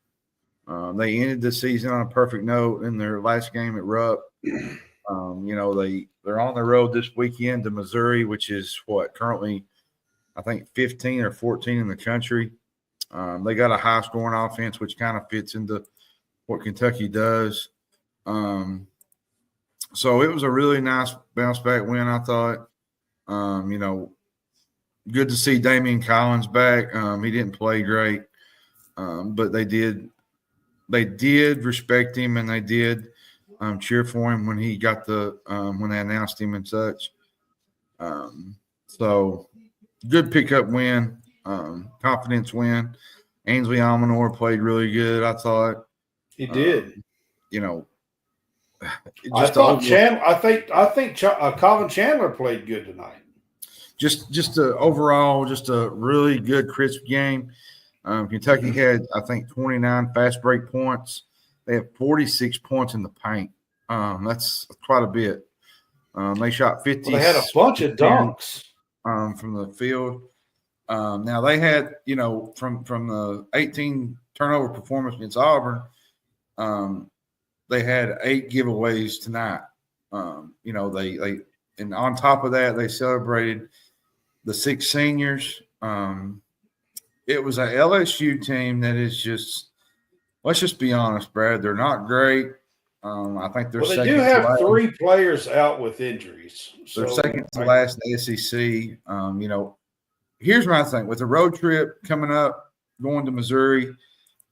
Speaker 6: They ended the season on a perfect note in their last game at Rupp. They're on the road this weekend to Missouri, which is currently, I think, 15 or 14 in the country. They got a high-scoring offense, which kind of fits into what Kentucky does. So it was a really nice bounce-back win, I thought. Good to see Damian Collins back. He didn't play great, but they did respect him, and they did cheer for him when he got when they announced him and such. So good pickup win, confidence win. Ainsley Almanor played really good, I thought.
Speaker 1: He did.
Speaker 6: I
Speaker 1: think Colin Chandler played good tonight.
Speaker 6: Just a really good, crisp game. Kentucky had, I think, 29 fast break points. They have 46 points in the paint. That's quite a bit. They shot 50.
Speaker 1: They had a bunch of dunks
Speaker 6: from the field. Now they had, from the 18 turnover performance against Auburn, they had 8 giveaways tonight. They and on top of that, they celebrated the 6 seniors. It was an LSU team that is just, let's just be honest, Brad, they're not great. I think they're
Speaker 1: second. They do have 3 players out with injuries.
Speaker 6: They're second to last in the SEC. Here's my thing. With the road trip coming up, going to Missouri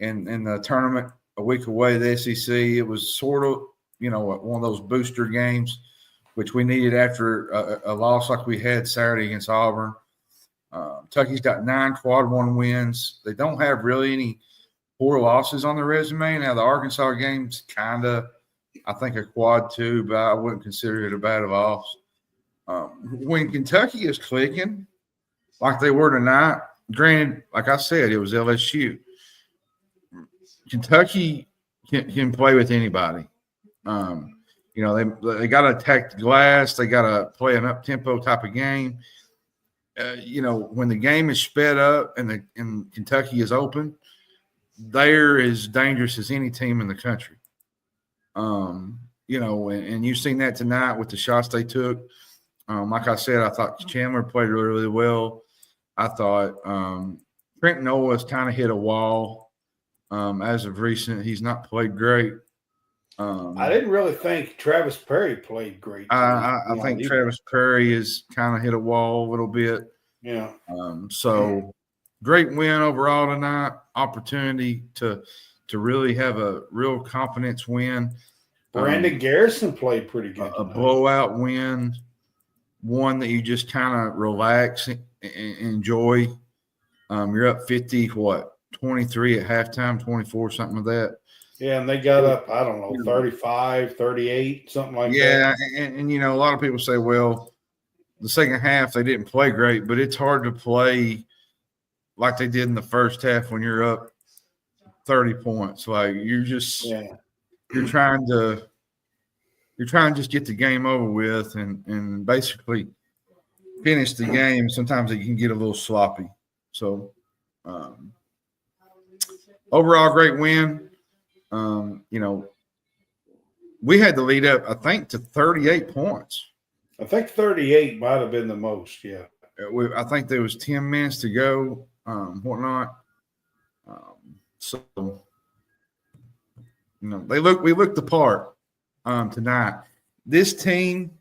Speaker 6: and the tournament a week away, the SEC, it was sort of, one of those booster games, which we needed after a loss like we had Saturday against Auburn. Kentucky's got 9 quad 1 wins. They don't have really any poor losses on their resume. Now, the Arkansas game's kind of, I think, a quad 2, but I wouldn't consider it a bad loss. When Kentucky is clicking like they were tonight, granted, like I said, it was LSU. Kentucky can play with anybody. They got to attack the glass. They got to play an up-tempo type of game. When the game is sped up and Kentucky is open, they're as dangerous as any team in the country. And you've seen that tonight with the shots they took. Like I said, I thought Chandler played really, really well. I thought Trent Noah's kind of hit a wall as of recent. He's not played great.
Speaker 1: I didn't really think Travis Perry played great.
Speaker 6: I think Travis Perry has kind of hit a wall a little bit.
Speaker 1: Yeah.
Speaker 6: So great win overall tonight. Opportunity to really have a real confidence win.
Speaker 1: Brandon Garrison played pretty good.
Speaker 6: A blowout win, one that you just kind of relax and enjoy. You're up 50, 23 at halftime, 24, something like that.
Speaker 1: Yeah, and they got up, 35, 38, something like that.
Speaker 6: Yeah, and a lot of people say, well, the second half they didn't play great, but it's hard to play like they did in the first half when you're up 30 points. Like you're trying to just get the game over with and basically finish the game. Sometimes it can get a little sloppy. So, overall, great win. We had to lead up, I think, to 38 points.
Speaker 1: I think 38 might have been the most. Yeah.
Speaker 6: I think there was 10 minutes to go, whatnot. So, we looked the part tonight. This team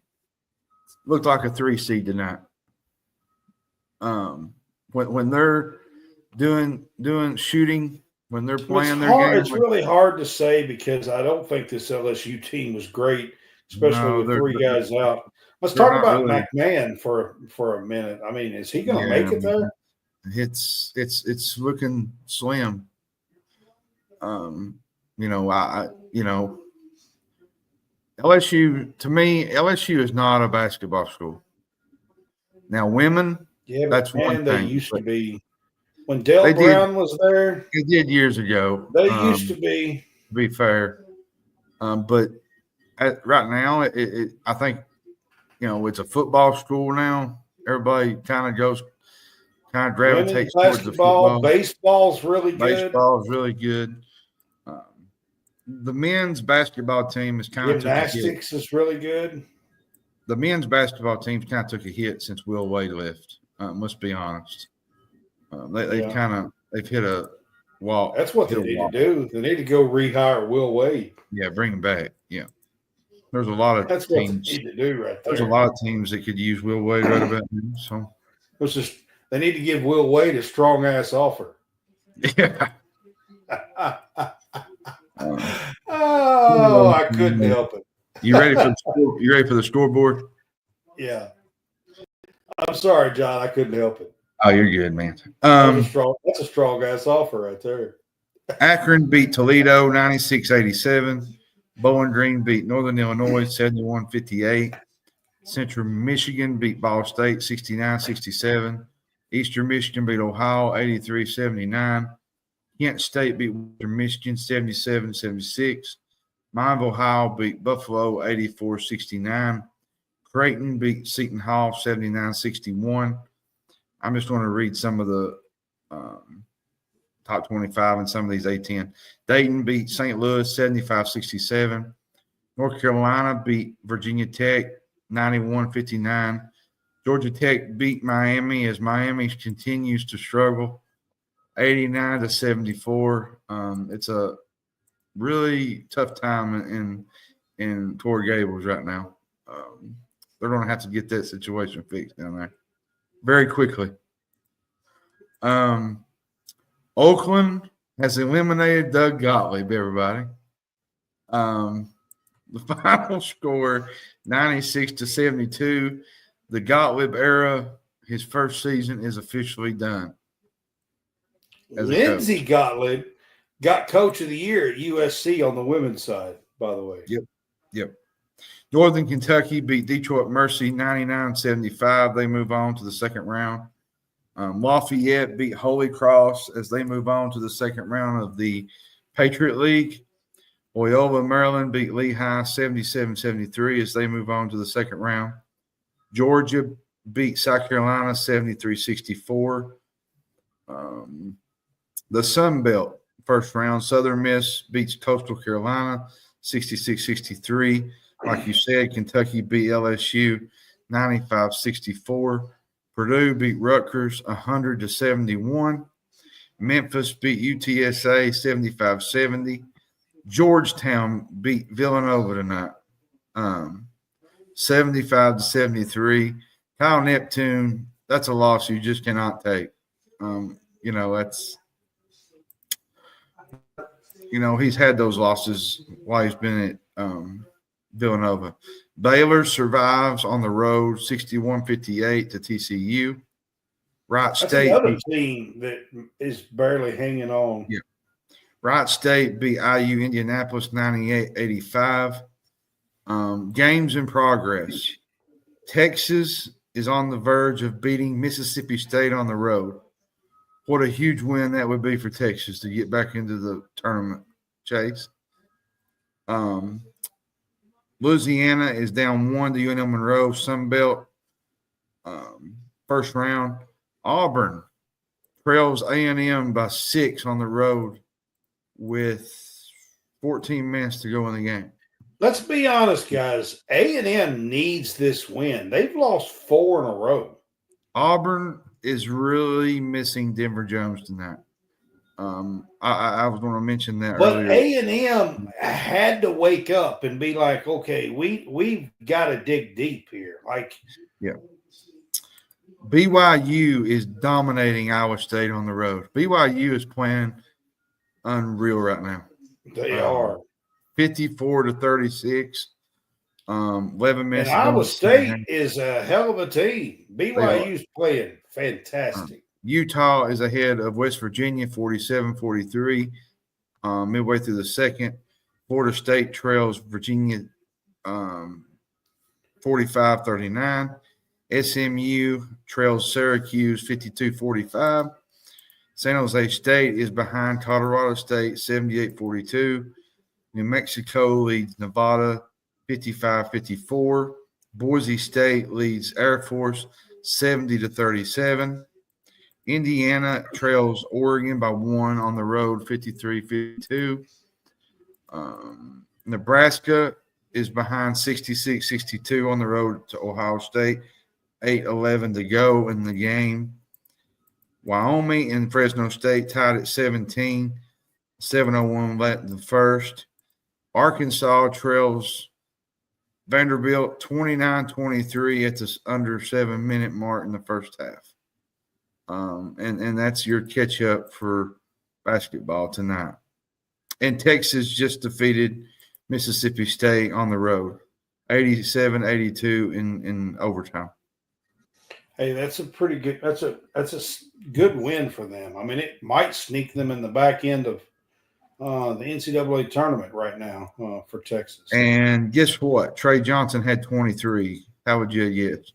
Speaker 6: looked like a 3 seed tonight. When they're doing shooting, when they're playing their game,
Speaker 1: it's really hard to say because I don't think this LSU team was great, especially with 3 guys out. Let's talk about really, McMahon for a minute. I mean, is he going to make it there?
Speaker 6: It's looking slim. LSU, to me, LSU is not a basketball school. Now, women, that's one thing.
Speaker 1: They used to be. When Dale Brown was there.
Speaker 6: They did years ago.
Speaker 1: They used to be.
Speaker 6: To be fair. But right now, I think, it's a football school now. Everybody kind of gravitates towards the football.
Speaker 1: Baseball's really good.
Speaker 6: Baseball's really good. The men's basketball team is kind of
Speaker 1: gymnastics is really good.
Speaker 6: The men's basketball team kind of took a hit since Will Wade left. Let's be honest. They've hit a wall.
Speaker 1: That's what they need to do. They need to go rehire Will Wade.
Speaker 6: Yeah, bring him back. Yeah. There's a lot of
Speaker 1: teams. What they need to do right there.
Speaker 6: There's a lot of teams that could use Will Wade right about now. So
Speaker 1: they need to give Will Wade a strong ass offer.
Speaker 6: Yeah.
Speaker 1: I couldn't help it.
Speaker 6: You ready for the scoreboard?
Speaker 1: Yeah. I'm sorry, John. I couldn't help it.
Speaker 6: Oh, you're good, man.
Speaker 1: That's a strong ass offer right there.
Speaker 6: Akron beat Toledo 96-87. Bowling Green beat Northern Illinois 71-58. Central Michigan beat Ball State 69-67. Eastern Michigan beat Ohio 83-79. Kent State beat Western Michigan 77-76. Mineville Ohio beat Buffalo 84-69. Creighton beat Seton Hall 79-61. I'm just going to read some of the top 25 and some of these A10. Dayton beat St. Louis 75-67. North Carolina beat Virginia Tech 91-59. Georgia Tech beat Miami as Miami continues to struggle 89-74. It's a really tough time in Torrey Gables right now. They're going to have to get that situation fixed down there very quickly. Oakland has eliminated Doug Gottlieb, everybody. The final score, 96-72. The Gottlieb era, his first season, is officially done.
Speaker 1: Lindsey Gottlieb got Coach of the Year at USC on the women's side, by the way.
Speaker 6: Yep. Northern Kentucky beat Detroit Mercy 99-75. They move on to the second round. Lafayette beat Holy Cross as they move on to the second round of the Patriot League. Loyola, Maryland beat Lehigh 77-73 as they move on to the second round. Georgia beat South Carolina 73-64. The Sun Belt first round, Southern Miss beats Coastal Carolina 66-63. Like you said, Kentucky beat LSU 95-64. Purdue beat Rutgers 100-71. Memphis beat UTSA 75-70. Georgetown beat Villanova tonight 75-73. Kyle Neptune, that's a loss you just cannot take. He's had those losses while he's been at Villanova. Baylor survives on the road 61-58 to TCU. Wright State.
Speaker 1: That's another team that is barely hanging on.
Speaker 6: Yeah. Wright State beat IU Indianapolis 98-85. Games in progress. Texas is on the verge of beating Mississippi State on the road. What a huge win that would be for Texas to get back into the tournament, Chase. Louisiana is down 1 to UNL Monroe, Sun Belt. First round. Auburn trails A&M by 6 on the road with 14 minutes to go in the game.
Speaker 1: Let's be honest, guys. A&M needs this win. They've lost 4 in a row.
Speaker 6: Auburn is really missing Denver Jones tonight. I was going to mention that
Speaker 1: But
Speaker 6: earlier.
Speaker 1: A&M had to wake up and be like, okay, we've got to dig deep here. Like,
Speaker 6: yeah. BYU is dominating Iowa State on the road. BYU is playing unreal right now.
Speaker 1: They are
Speaker 6: 54-36. 11 minutes.
Speaker 1: And Iowa State is a hell of a team. BYU's playing fantastic.
Speaker 6: Utah is ahead of West Virginia 47-43. Midway through the second, Florida State trails Virginia 45-39. SMU trails Syracuse 52-45. San Jose State is behind Colorado State 78-42. New Mexico leads Nevada 55-54. Boise State leads Air Force 70-37. Indiana trails Oregon by 1 on the road 53-52. Nebraska is behind 66-62 on the road to Ohio State. 8:11 to go in the game. Wyoming and Fresno State tied at 17. 7:01 left in the first. Arkansas trails Vanderbilt 29-23 at the under 7-minute mark in the first half. And that's your catch up for basketball tonight. And Texas just defeated Mississippi State on the road, 87-82 in overtime.
Speaker 1: Hey, that's a pretty good. That's a good win for them. I mean, it might sneak them in the back end of the NCAA tournament right now for Texas.
Speaker 6: And guess what? Trey Johnson had 23. How would you guess?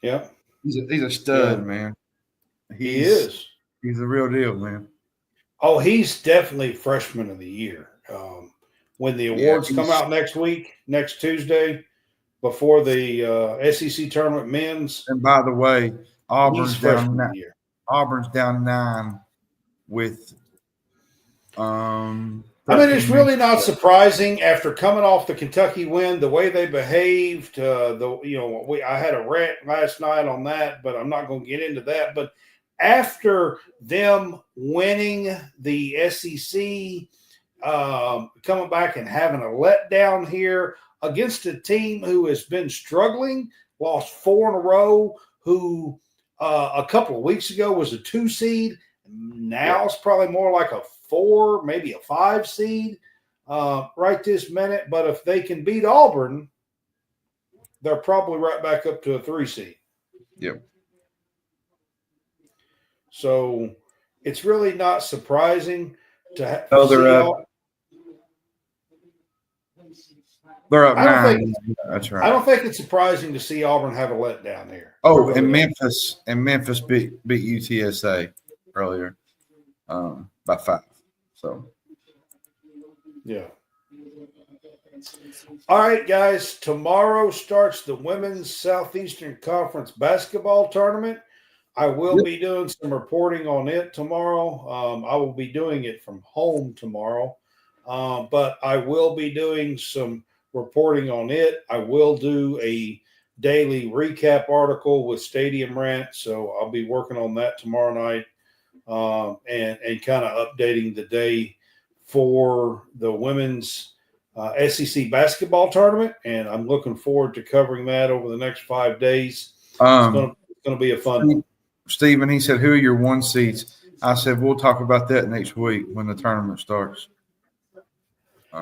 Speaker 1: Yeah,
Speaker 6: he's a stud, man.
Speaker 1: He is.
Speaker 6: He's the real deal, man.
Speaker 1: Oh, he's definitely freshman of the year. When the awards come out next Tuesday, before the SEC tournament men's.
Speaker 6: And by the way, Auburn's down 9 with
Speaker 1: I mean, it's really not surprising after coming off the Kentucky win, the way they behaved. I had a rant last night on that, but I'm not going to get into that. But after them winning the SEC, coming back and having a letdown here against a team who has been struggling, lost 4 in a row, who a couple of weeks ago was a 2 seed. Now it's probably more like a 4, maybe a 5 seed right this minute. But if they can beat Auburn, they're probably right back up to a 3 seed.
Speaker 6: Yep.
Speaker 1: So it's really not surprising to have.
Speaker 6: Oh, they're up. They're up 9. That's right.
Speaker 1: I don't think it's surprising to see Auburn have a letdown here.
Speaker 6: Oh, and Memphis beat UTSA earlier by 5. So,
Speaker 1: yeah. All right, guys. Tomorrow starts the Women's Southeastern Conference basketball tournament. I will be doing some reporting on it tomorrow. I will be doing it from home tomorrow, but I will be doing some reporting on it. I will do a daily recap article with Stadium Rant, so I'll be working on that tomorrow night and kind of updating the day for the women's SEC basketball tournament, and I'm looking forward to covering that over the next 5 days. It's going to be a fun one.
Speaker 6: Stephen, he said, who are your 1 seeds? I said, we'll talk about that next week when the tournament starts.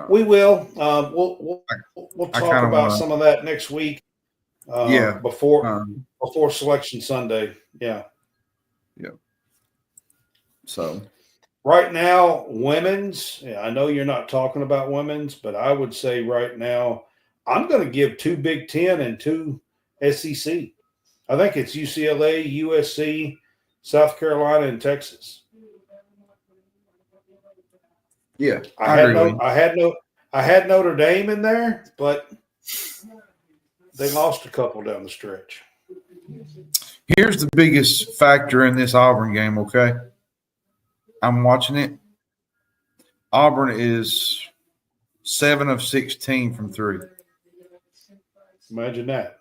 Speaker 1: We will. We'll talk about some of that next week. Before Selection Sunday. Yeah.
Speaker 6: Yeah. So
Speaker 1: right now, women's. I know you're not talking about women's, but I would say right now, I'm going to give 2 Big Ten and 2 SEC. I think it's UCLA, USC, South Carolina, and Texas.
Speaker 6: Yeah,
Speaker 1: I had Notre Dame in there, but they lost a couple down the stretch.
Speaker 6: Here's the biggest factor in this Auburn game, okay? I'm watching it. Auburn is 7 of 16 from 3.
Speaker 1: Imagine that.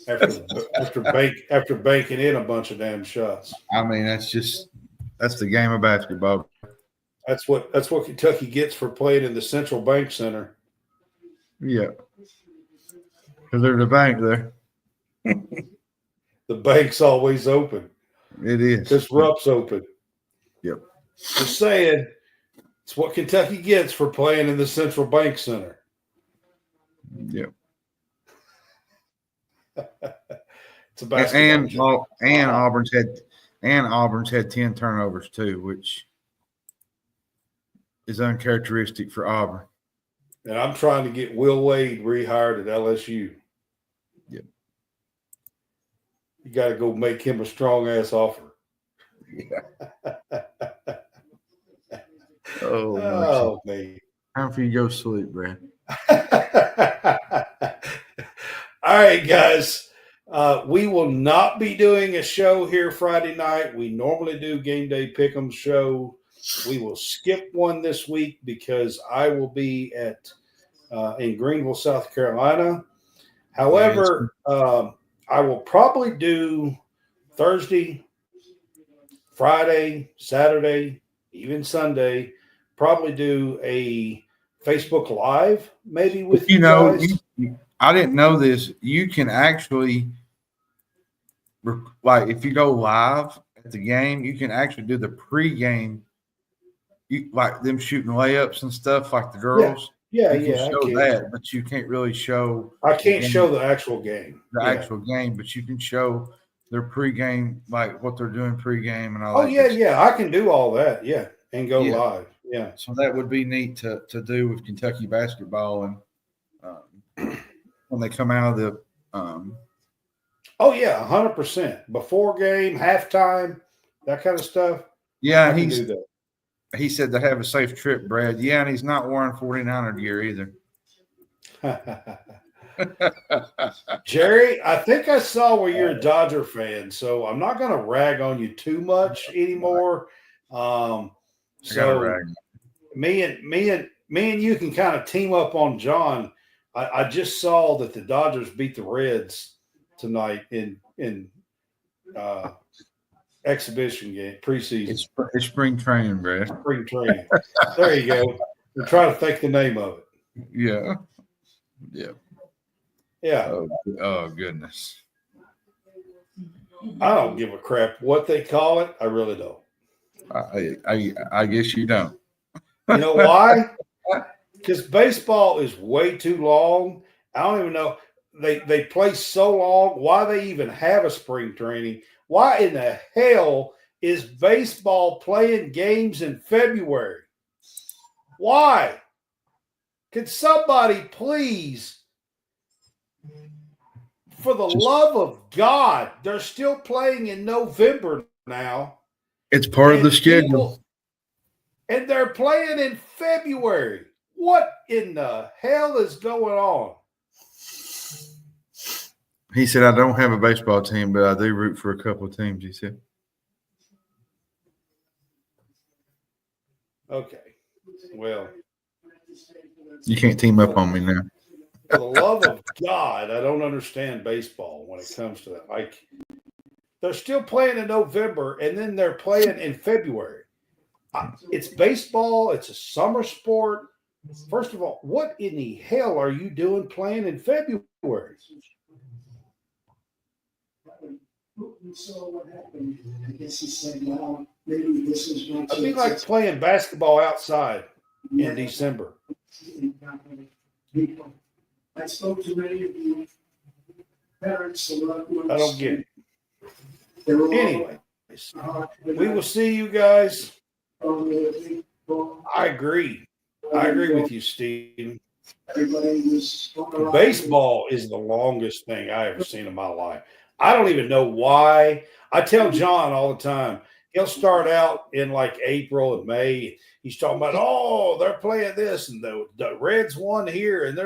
Speaker 1: After banking in a bunch of damn shots.
Speaker 6: I mean, that's the game of basketball.
Speaker 1: That's what Kentucky gets for playing in the Central Bank Center.
Speaker 6: Yeah. Because there's a bank there.
Speaker 1: The bank's always open.
Speaker 6: It is.
Speaker 1: This Rupp's open.
Speaker 6: Yep.
Speaker 1: Just saying, it's what Kentucky gets for playing in the Central Bank Center.
Speaker 6: Yep.
Speaker 1: It's a basketball
Speaker 6: and Auburn's had 10 turnovers too, which is uncharacteristic for Auburn.
Speaker 1: And I'm trying to get Will Wade rehired at LSU.
Speaker 6: Yep.
Speaker 1: You got to go make him a strong ass offer.
Speaker 6: Yeah.
Speaker 1: Oh man.
Speaker 6: Time for you to go sleep, Brad.
Speaker 1: All right, guys. We will not be doing a show here Friday night. We normally do Game Day Pick'em show. We will skip one this week because I will be in Greenville, South Carolina. However, I will probably do Thursday, Friday, Saturday, even Sunday. Probably do a Facebook Live maybe with you guys.
Speaker 6: I didn't know this. You can actually, like, if you go live at the game, you can actually do the pregame, like them shooting layups and stuff, like the girls.
Speaker 1: Yeah,
Speaker 6: you can show that, but you can't really show.
Speaker 1: I can't show the actual game.
Speaker 6: Actual game, but you can show their pregame, like what they're doing pregame and all that.
Speaker 1: Oh, yeah. I can do all that, and go live. Yeah.
Speaker 6: So that would be neat to do with Kentucky basketball and when they come out of the
Speaker 1: Oh, yeah, 100%. Before game, halftime, that kind of stuff.
Speaker 6: Yeah, he said to have a safe trip, Brad. Yeah, and he's not wearing 49er gear either.
Speaker 1: Jerry, I think I saw where you're a Dodger fan, so I'm not going to rag on you too much anymore. So me and you can kind of team up on John. I just saw that the Dodgers beat the Reds tonight in exhibition game, preseason.
Speaker 6: It's spring training, Brad.
Speaker 1: Spring training. There you go. I'm trying to think the name of it.
Speaker 6: Yeah. Oh goodness.
Speaker 1: I don't give a crap what they call it. I really don't.
Speaker 6: I guess you don't.
Speaker 1: You know why? Because baseball is way too long. I don't even know. They play so long. Why they even have a spring training? Why in the hell is baseball playing games in February? Why? Could somebody please, for the love of God, they're still playing in November now.
Speaker 6: It's part of the schedule.
Speaker 1: And they're playing in February. What in the hell is going on?
Speaker 6: He said, I don't have a baseball team, but I do root for a couple of teams, he said.
Speaker 1: Okay. Well.
Speaker 6: You can't team up on me now.
Speaker 1: For the love of God, I don't understand baseball when it comes to that. Like, they're still playing in November, and then they're playing in February. It's baseball. It's a summer sport. First of all, what in the hell are you doing playing in February?
Speaker 3: So what happened? I guess he said, well, maybe this is not.
Speaker 1: It'd be like playing basketball outside in December.
Speaker 3: I spoke to many of the parents.
Speaker 1: I don't get it. Anyway, we will see you guys. I agree. I agree with you, Steve. Baseball is the longest thing I ever seen in my life. I don't even know why. I tell John all the time, he'll start out in like April and May. He's talking about, they're playing this and the Reds won here. And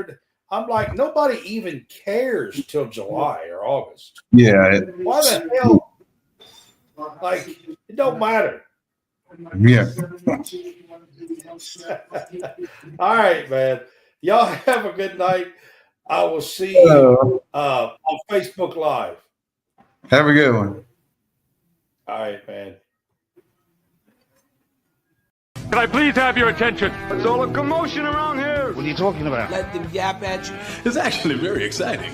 Speaker 1: I'm like, nobody even cares till July or August.
Speaker 6: Yeah.
Speaker 1: Why the hell? Like, it don't matter.
Speaker 6: Yeah.
Speaker 1: All right, man. Y'all have a good night. I will see you on Facebook Live.
Speaker 6: Have a good one.
Speaker 1: All right, man.
Speaker 2: Can I please have your attention? It's all a commotion around here.
Speaker 4: What are you talking about?
Speaker 5: It's actually very exciting.